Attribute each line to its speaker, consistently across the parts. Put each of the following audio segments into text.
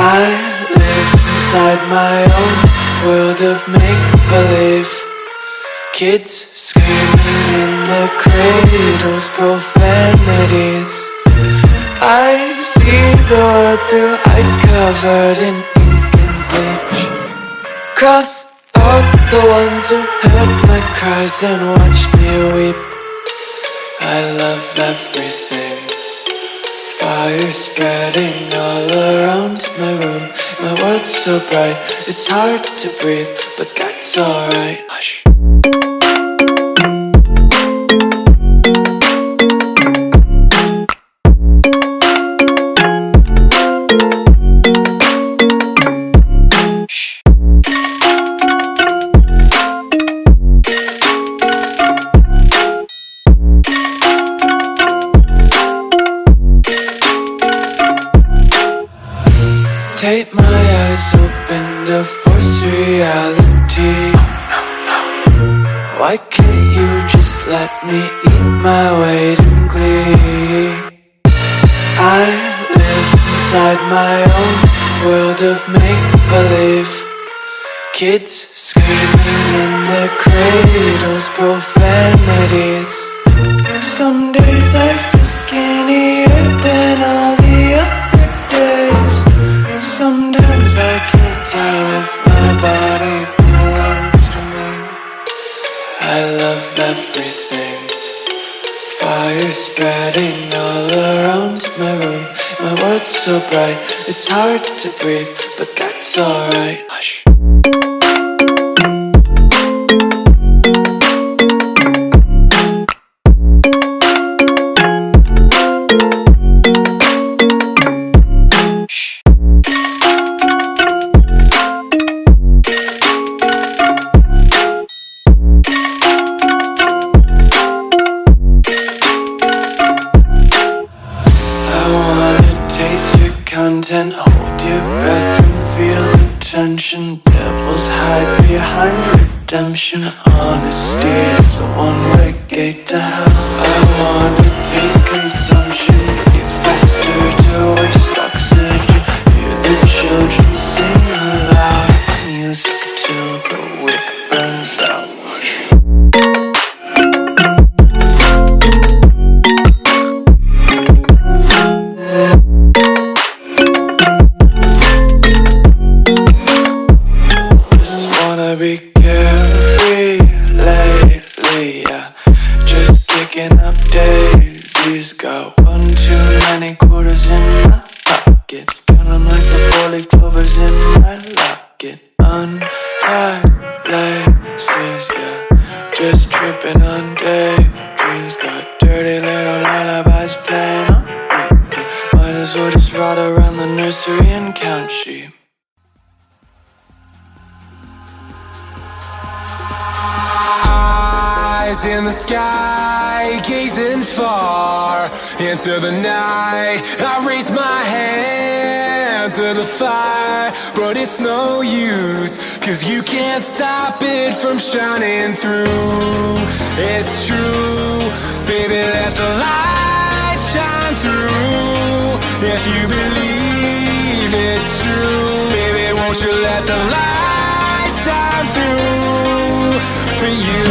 Speaker 1: I live inside my own world of make-believe. Kids screaming in the cradles, profanities. I see the world through eyes covered in ink and bleach. Cross out the ones who heard my cries and watched me weep. I love everything. Fire spreading all around my room. My world's so bright, it's hard to breathe, but that's alright. Hush. Tape my eyes open to force reality. Why can't you just let me eat my weight in glee? I live inside my own world of make-believe. Kids screaming in the cradles, profanities. Some days I feel skinnier than all the other days. Sometimes I can't tell if my body belongs to me. I love everything. Fire spreading all around my room. My world's so bright, it's hard to breathe, but that's alright. Hush. Content, hold your breath and feel the tension. Devils hide behind redemption. Honesty is a one-way gate to hell. I wanna taste consumption, breathe faster to waste oxygen. Hear the children sing aloud. It's music till the wick burns out. Be carefree lately, yeah. Just kicking up daisies. Got one too many quarters in my pockets. Count 'em like the 4-leaf clovers in my locket. Untied laces, yeah. Just tripping on daydreams. Got dirty little lullabies playing on repeat. Might as well just ride around the nursery and count sheep.
Speaker 2: In the sky, gazing far into the night, I raise my hand to the fire, but it's no use, 'cause you can't stop it from shining through. It's true, baby, let the light shine through. If you believe it's true, baby, won't you let the light shine through for you.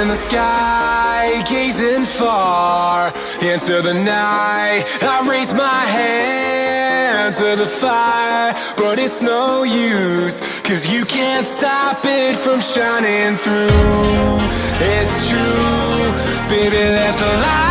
Speaker 2: the sky, gazing far into the night. I raise my hand to the fire, but it's no use, 'cause you can't stop it from shining through. It's true, baby, let the light